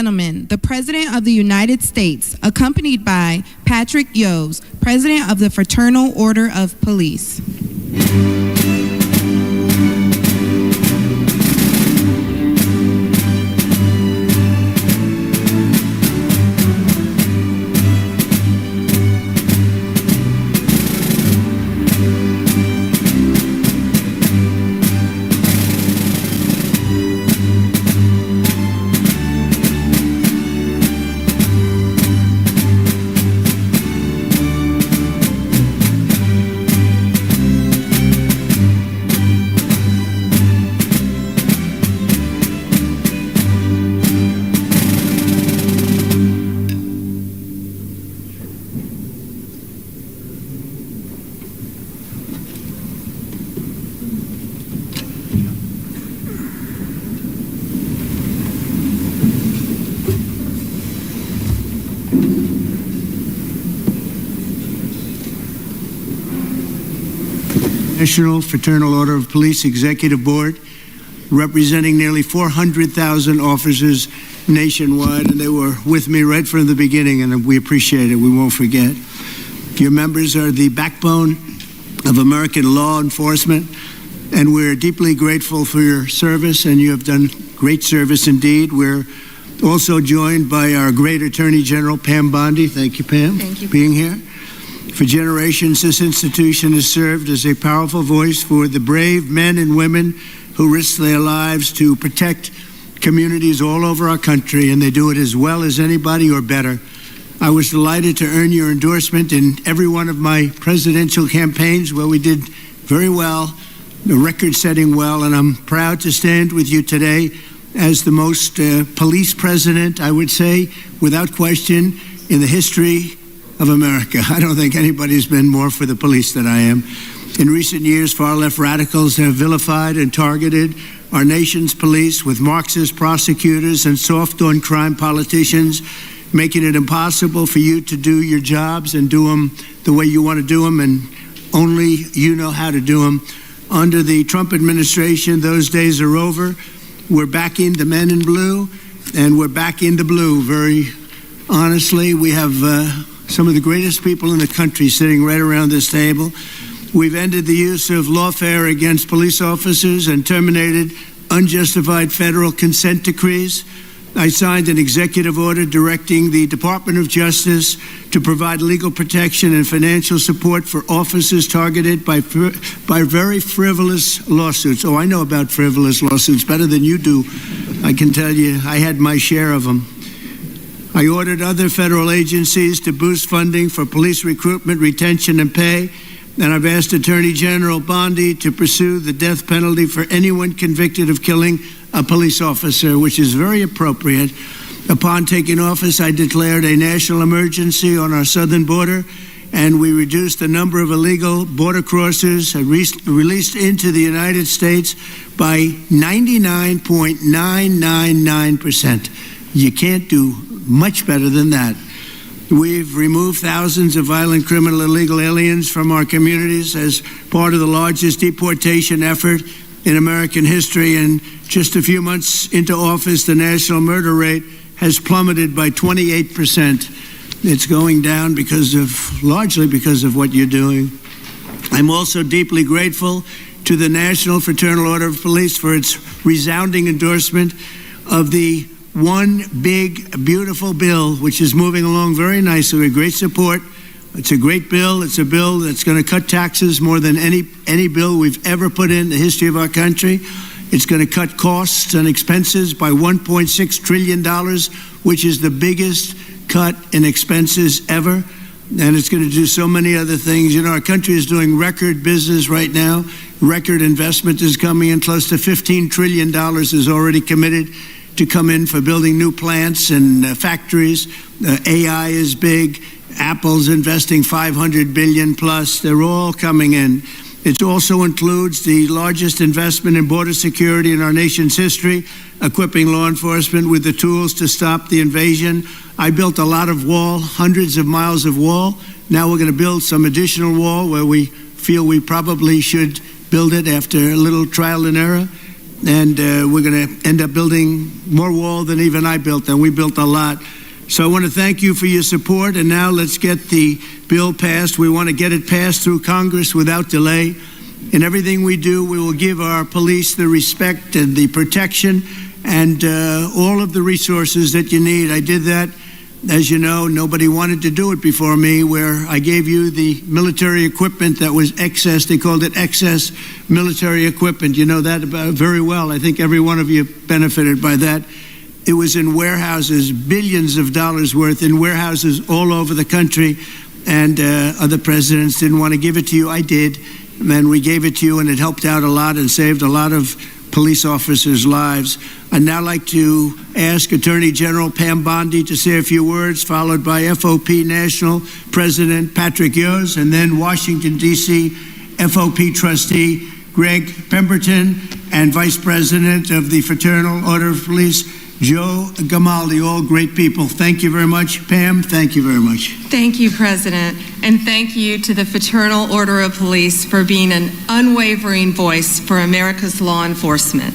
gentlemen, the President of the United States, accompanied by Patrick Yos, President of the Fraternal Order of Police. National Fraternal Order of Police Executive Board, representing nearly 400,000 officers nationwide, and they were with me right from the beginning, and we appreciate it. We won't forget. Your members are the backbone of American law enforcement, and we're deeply grateful for your service, and you have done great service indeed. We're also joined by our great Attorney General, Pam Bondi. Thank you, Pam, for being here. For generations, this institution has served as a powerful voice for the brave men and women who risk their lives to protect communities all over our country, and they do it as well as anybody or better. I was delighted to earn your endorsement in every one of my presidential campaigns where we did very well, record-setting well, and I'm proud to stand with you today as the most police president, I would say, without question, in the history of America. I don't think anybody's been more for the police than I am. In recent years, far-left radicals have vilified and targeted our nation's police with Marxist prosecutors and soft-on-crime politicians, making it impossible for you to do your jobs and do them the way you want to do them, and only you know how to do them. Under the Trump administration, those days are over. We're backing the men in blue, and we're back in the blue. Very honestly, we have some of the greatest people in the country sitting right around this table. We've ended the use of lawfare against police officers and terminated unjustified federal consent decrees. I signed an executive order directing the Department of Justice to provide legal protection and financial support for officers targeted by very frivolous lawsuits. Oh, I know about frivolous lawsuits better than you do. I can tell you, I had my share of them. I ordered other federal agencies to boost funding for police recruitment, retention, and pay, and I've asked Attorney General Bondi to pursue the death penalty for anyone convicted of killing a police officer, which is very appropriate. Upon taking office, I declared a national emergency on our southern border, and we reduced the number of illegal border crossers released into the United States by 99.999%. You can't do much better than that. We've removed thousands of violent criminal illegal aliens from our communities as part of the largest deportation effort in American history. And just a few months into office, the national murder rate has plummeted by 28%. It's going down largely because of what you're doing. I'm also deeply grateful to the National Fraternal Order of Police for its resounding endorsement of the One Big Beautiful Bill, which is moving along very nicely with great support. It's a great bill. It's a bill that's going to cut taxes more than any bill we've ever put in the history of our country. It's going to cut costs and expenses by $1.6 trillion, which is the biggest cut in expenses ever. And it's going to do so many other things. You know, our country is doing record business right now. Record investment is coming in. Close to $15 trillion is already committed to come in for building new plants and factories. AI is big. Apple's investing $500 billion plus. They're all coming in. It also includes the largest investment in border security in our nation's history, equipping law enforcement with the tools to stop the invasion. I built a lot of wall, hundreds of miles of wall. Now we're going to build some additional wall where we feel we probably should build it after a little trial and error. and we're going to end up building more wall than even I built, and we built a lot. So I want to thank you for your support, and now let's get the bill passed. We want to get it passed through Congress without delay. In everything we do, we will give our police the respect and the protection and all of the resources that you need. I did that, as you know, nobody wanted to do it before me, where I gave you the military equipment that was excess. They called it excess military equipment. You know that very well. I think every one of you benefited by that. It was in warehouses, billions of dollars worth in warehouses all over the country, and other presidents didn't want to give it to you. I did, and then we gave it to you, and it helped out a lot and saved a lot of police officers' lives. I'd now like to ask Attorney General Pam Bondi to say a few words, followed by FOP National President Patrick Yose, and then Washington, D.C. FOP Trustee Greg Pemberton, and Vice President of the Fraternal Order of Police, Joe Gamaldi, all great people. Thank you very much. Pam, thank you very much. Thank you, President, and thank you to the Fraternal Order of Police for being an unwavering voice for America's law enforcement.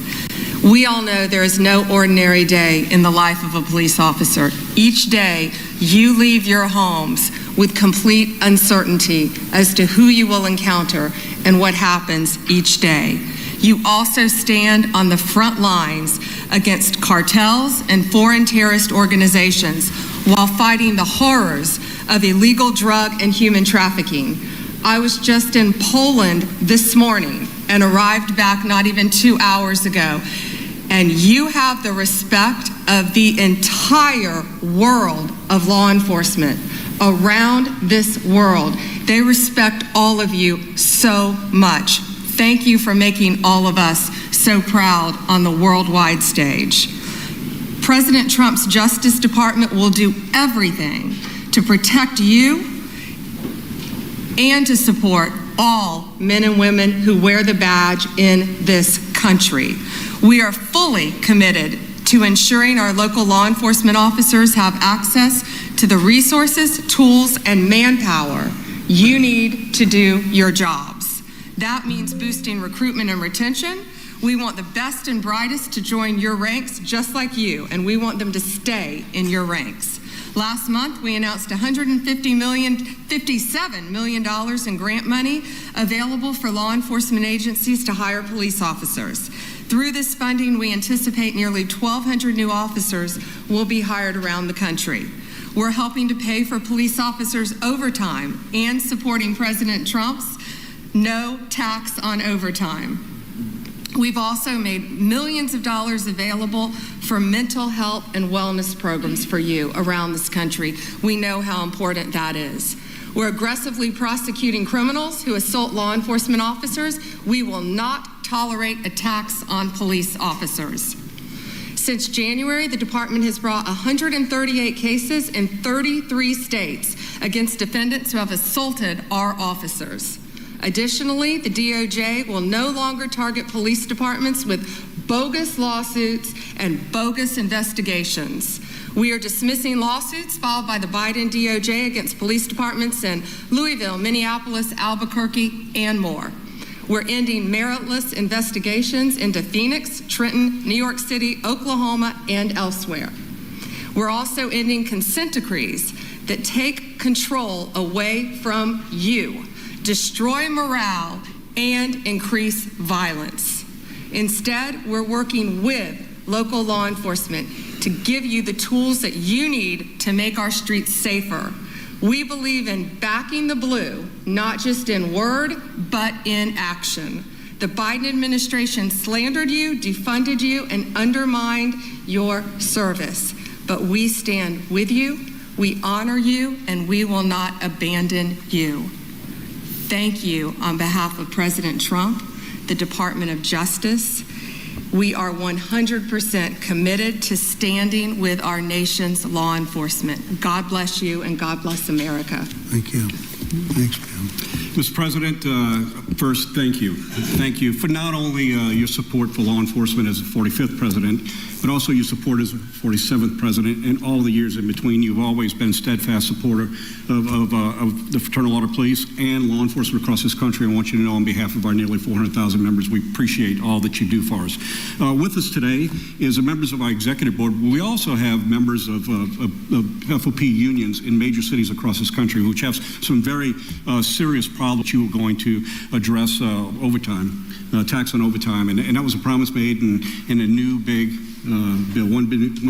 We all know there is no ordinary day in the life of a police officer. Each day, you leave your homes with complete uncertainty as to who you will encounter and what happens each day. You also stand on the front lines against cartels and foreign terrorist organizations while fighting the horrors of illegal drug and human trafficking. I was just in Poland this morning and arrived back not even 2 hours ago. And you have the respect of the entire world of law enforcement around this world. They respect all of you so much. Thank you for making all of us so proud on the worldwide stage. President Trump's Justice Department will do everything to protect you and to support all men and women who wear the badge in this country. We are fully committed to ensuring our local law enforcement officers have access to the resources, tools, and manpower you need to do your jobs. That means boosting recruitment and retention. We want the best and brightest to join your ranks just like you, and we want them to stay in your ranks. Last month, we announced $57 million in grant money available for law enforcement agencies to hire police officers. Through this funding, we anticipate nearly 1,200 new officers will be hired around the country. We're helping to pay for police officers' overtime and supporting President Trump's no tax on overtime. We've also made millions of dollars available for mental health and wellness programs for you around this country. We know how important that is. We're aggressively prosecuting criminals who assault law enforcement officers. We will not tolerate attacks on police officers. Since January, the department has brought 138 cases in 33 states against defendants who have assaulted our officers. Additionally, the DOJ will no longer target police departments with bogus lawsuits and bogus investigations. We are dismissing lawsuits filed by the Biden DOJ against police departments in Louisville, Minneapolis, Albuquerque, and more. We're ending meritless investigations into Phoenix, Trenton, New York City, Oklahoma, and elsewhere. We're also ending consent decrees that take control away from you, destroy morale, and increase violence. Instead, we're working with local law enforcement to give you the tools that you need to make our streets safer. We believe in backing the blue, not just in word, but in action. The Biden administration slandered you, defunded you, and undermined your service. But we stand with you, we honor you, and we will not abandon you. Thank you on behalf of President Trump, the Department of Justice. We are 100% committed to standing with our nation's law enforcement. God bless you and God bless America. Thank you. Thanks, Pam. Mr. President, first, thank you. Thank you for not only your support for law enforcement as the 45th president, but also your support as the 47th president and all the years in between. You've always been a steadfast supporter of the Fraternal Order Police and law enforcement across this country. I want you to know on behalf of our nearly 400,000 members, we appreciate all that you do for us. With us today is the members of our executive board. We also have members of FOP unions in major cities across this country, which have some very serious problems you are going to address overtime, tax on overtime. And that was a promise made in a new big bill. One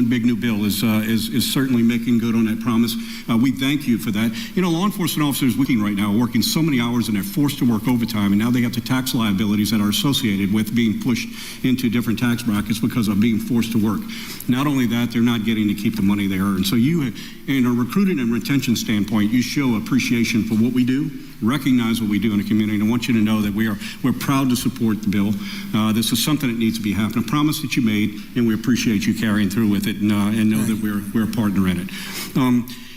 big new bill is certainly making good on that promise. We thank you for that. You know, law enforcement officers working right now are working so many hours and they're forced to work overtime, and now they have the tax liabilities that are associated with being pushed into different tax brackets because of being forced to work. Not only that, they're not getting to keep the money they earn. So you, in a recruiting and retention standpoint, you show appreciation for what we do, recognize what we do in the community, and I want you to know that we're proud to support the bill. This is something that needs to be happening. A promise that you made, and we appreciate you carrying through with it, and know that we're a partner in it.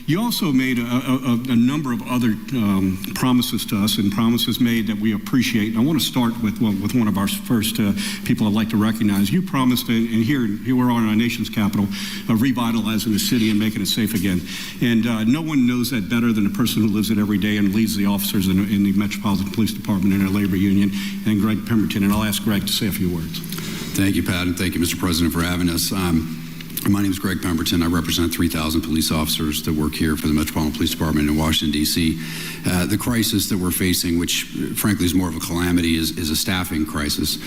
You also made a number of other promises to us, and promises made that we appreciate. And I want to start with one of our first people I'd like to recognize. You promised, and here we're on our nation's capital, revitalizing the city and making it safe again. And no one knows that better than the person who lives it every day and leads the officers in the Metropolitan Police Department and our labor union, and Greg Pemberton. And I'll ask Greg to say a few words. Thank you, Pat, and thank you, Mr. President, for having us. My name is Greg Pemberton. I represent 3,000 police officers that work here for the Metropolitan Police Department in Washington, D.C. The crisis that we're facing, which frankly is more of a calamity, is a staffing crisis.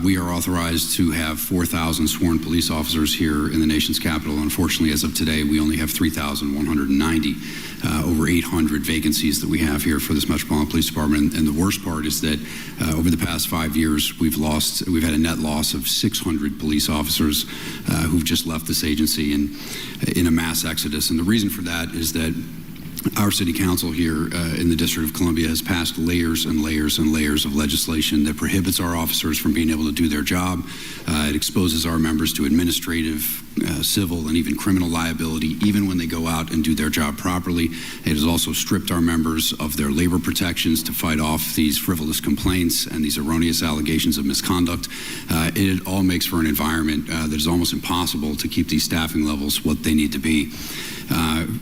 We are authorized to have 4,000 sworn police officers here in the nation's capital. Unfortunately, as of today, we only have 3,190, over 800 vacancies that we have here for this Metropolitan Police Department. And the worst part is that over the past 5 years, we've had a net loss of 600 police officers who've just left this agency in a mass exodus. And the reason for that is that our city council here in the District of Columbia has passed layers and layers and layers of legislation that prohibits our officers from being able to do their job. It exposes our members to administrative, civil, and even criminal liability, even when they go out and do their job properly. It has also stripped our members of their labor protections to fight off these frivolous complaints and these erroneous allegations of misconduct. It all makes for an environment that is almost impossible to keep these staffing levels what they need to be.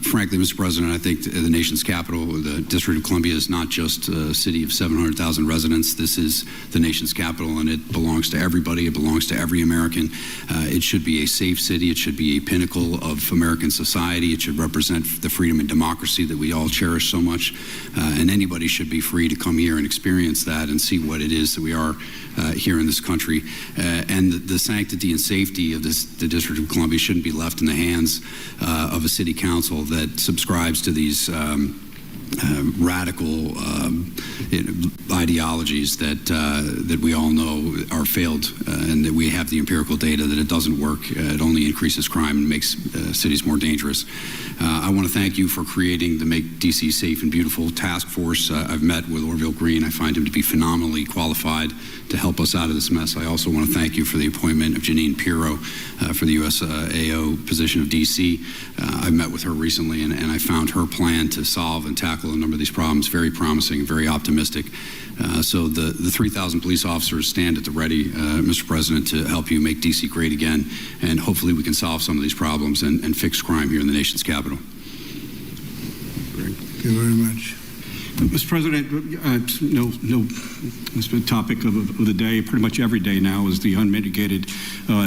Frankly, Mr. President, I think the nation's capital, the District of Columbia, is not just a city of 700,000 residents. This is the nation's capital, and it belongs to everybody. It belongs to every American. It should be a safe city. It should be a pinnacle of American society. It should represent the freedom and democracy that we all cherish so much. And anybody should be free to come here and experience that and see what it is that we are here in this country. And the sanctity and safety of the District of Columbia shouldn't be left in the hands of a city council that subscribes to these radical ideologies that we all know are failed, and that we have the empirical data that it doesn't work. It only increases crime and makes cities more dangerous. I want to thank you for creating the Make DC Safe and Beautiful task force. I've met with Orville Green. I find him to be phenomenally qualified to help us out of this mess. I also want to thank you for the appointment of Janine Pirro for the USAO position of DC. I met with her recently, and I found her plan to solve and tackle a number of these problems very promising, very optimistic. So the 3,000 police officers stand at the ready, Mr. President, to help you make DC great again, and hopefully we can solve some of these problems and fix crime here in the nation's capital. Thank you very much. Mr. President, it's the topic of the day. Pretty much every day now is the unmitigated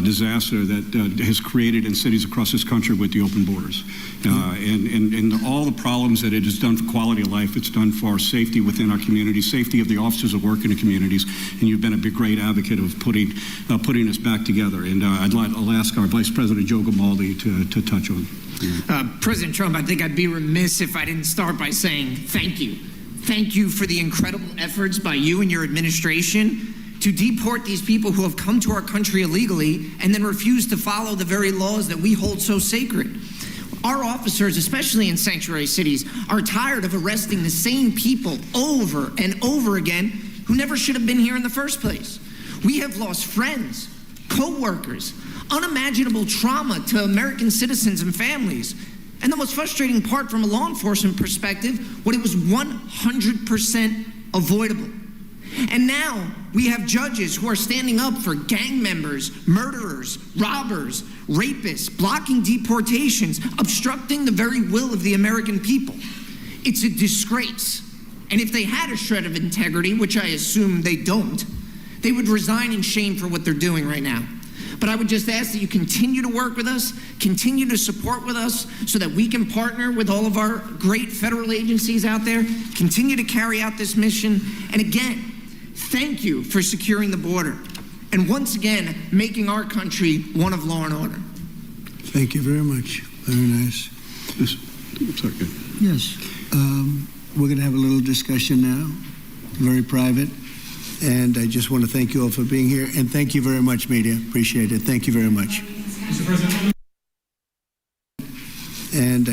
disaster that has created in cities across this country with the open borders. And all the problems that it has done for quality of life, it's done for our safety within our communities, safety of the officers that work in the communities, and you've been a great advocate of putting us back together. And I'll ask our Vice President Joe Grimaldi to touch on. President Trump, I think I'd be remiss if I didn't start by saying thank you. Thank you for the incredible efforts by you and your administration to deport these people who have come to our country illegally and then refuse to follow the very laws that we hold so sacred. Our officers, especially in sanctuary cities, are tired of arresting the same people over and over again who never should have been here in the first place. We have lost friends, co-workers, unimaginable trauma to American citizens and families. And the most frustrating part from a law enforcement perspective, what it was 100% avoidable. And now we have judges who are standing up for gang members, murderers, robbers, rapists, blocking deportations, obstructing the very will of the American people. It's a disgrace. And if they had a shred of integrity, which I assume they don't, they would resign in shame for what they're doing right now. But I would just ask that you continue to work with us, continue to support with us so that we can partner with all of our great federal agencies out there, continue to carry out this mission. And again, thank you for securing the border and once again making our country one of law and order. Thank you very much. Very nice. Second. Yes. We're going to have a little discussion now, very private. And I just want to thank you all for being here. And thank you very much, media. Appreciate it. Thank you very much. Mr. President. And I